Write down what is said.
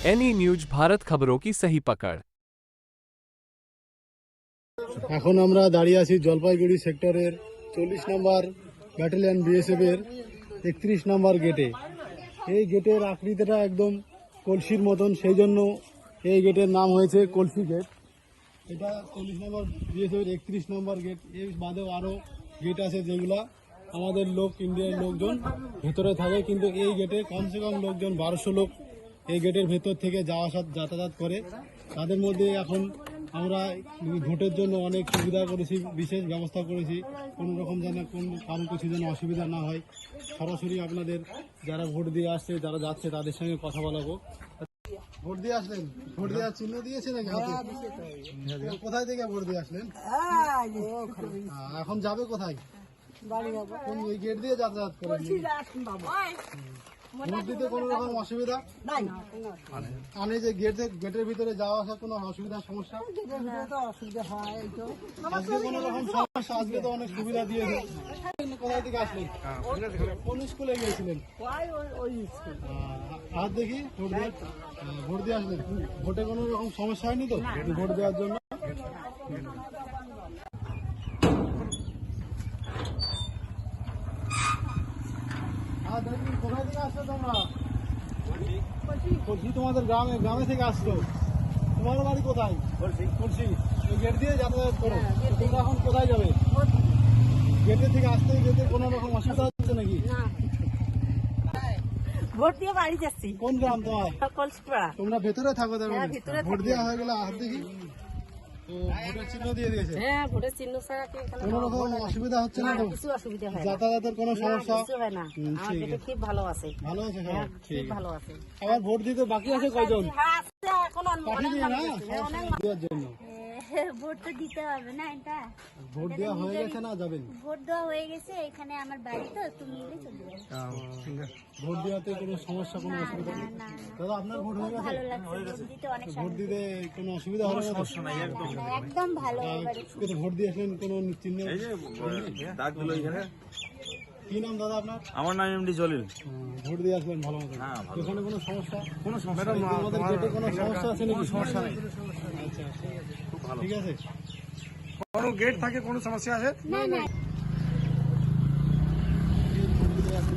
NE news Bharat खबरों की सही पकड़। এখন আমরা দাঁড়িয়ে আছি জলপাইগুড়ি সেক্টরের 40 নম্বর ব্যাটালিয়ন বিএসএফ এর 31 নম্বর গেটে। এই গেটের আকৃতিটা একদম কলসির মতন, সেই জন্য এই গেটের নাম হয়েছে কলসি গেট। এটা 40 নম্বর বিএসএফ এর 31 নম্বর গেট। এর বাদেও আরও গেট আছে যেগুলা আমাদের লোক, ইন্ডিয়ার লোকজন ভেতরে থাকে, কিন্তু এই গেটে কমসে কম লোকজন 1200 লোক এই গেটের ভেতর থেকে যাওয়া আসা যাতায়াত করে। তাদের মধ্যে এখন আমরা ভোটের জন্য অনেক সুবিধা করেছি, বিশেষ ব্যবস্থা করেছি, কোনো রকম যেন কারো কিছু যেন অসুবিধা না হয়। সরাসরি আপনাদের যারা ভোট দিয়ে আসছে, যারা যাচ্ছে তাদের সঙ্গে কথা বলাবো। ভোট দিয়ে আসলেন? ভোট দেওয়ার চিহ্ন দিয়েছে নাকি হাতে? কোথায় থেকে ভোট দিয়ে আসলেন? এখন যাবে কোথায়? কোন ওই গেট দিয়ে যাতায়াত করেন? ভোট দিতে কোনো রকম অসুবিধা মানে যে গেটের ভিতরে যাওয়া আসা কোনো অসুবিধা সমস্যা? আজকে কোনো রকম সমস্যা? আজকে তো অনেক সুবিধা দিয়েছে। কোথায় থেকে আসলেন? কোন স্কুলে গিয়েছিলেন? হাত দেখি ভোট দিয়ে আসলেন। ভোটে কোনো রকম সমস্যা হয়নি তো ভোট দেওয়ার জন্য? কোথায় থেকে আসছো তোমরা? কলসি। তোমাদের গ্রামে থেকে আসছো? তোমার বাড়ি কোথায়? কলসি। এই গেট দিয়ে যাতায়াত করো। তোমরা এখন কোথায় যাবে? গেটে থেকে আসতে গেটে কোনো রকম অসুবিধা হচ্ছে নাকি? ভোট দিয়ে বাড়ি যাচ্ছি। কোন গ্রাম তোমার? কলসিপাড়া। তোমরা ভেতরে থাকো? হ্যাঁ, ভিতরে ভোট থাকি। দেওয়া হয়ে গেলে হাত দেখি। তো ভোটের চিহ্ন দিয়ে দিয়েছে? হ্যাঁ, ভোটের চিহ্ন ছাড়া কি এখানে কোনো রকম অসুবিধা হচ্ছে না তো? কিছু অসুবিধা হয় না। যাতায়াতের কোনো না, সমস্যা? কিছু হয় না। আমার ঠিক পেটে আছে। খুব ভালো আছে। ভালো আছে হ্যাঁ, সবাই? খুব ঠিক আছে। ভালো আছে। আবার ভোট দিতে বাকি আছে কয়জন? হ্যাঁ, আছে, এখন পাঠিয়ে অনেক দিয়ে না মানুষ আছে। হ্যাঁ, অনেক মানুষ। দেওয়ার জন্য। ভোট তো দিতে হবে না, এটা ভোট দেওয়া হয়ে গেছে না যাবেন? ভোট দেওয়া হয়ে গেছে, এখানে আমার বাড়ি তো তুমি মিলে চলে যাবে। ভোট দেওয়াতে কোনো সমস্যা, কোনো অসুবিধা নেই? না, দাদা আপনার ভোট হয়ে গেছে? ভালো লাগছে, ভোট দিতে অনেক ভোট দিতে কোনো অসুবিধা হবে না? একদম ভালো এবারে। কিন্তু ভোট দিয়ে আসলেন কোনো চিহ্ন? ডাক দিল এখানে। কি নাম দাদা আপনার? আমার নাম এমডি জলিল। ভোট দিয়ে আসলেন ভালো মতো? হ্যাঁ, ভালো। এখানে কোনো সমস্যা? কোনো সমস্যা নেই। আমাদের গেটে কোনো সমস্যা আছে নাকি? সমস্যা নেই। আচ্ছা, ঠিক আছে। কোনো গেট থাকে কোনো সমস্যা আছে? না না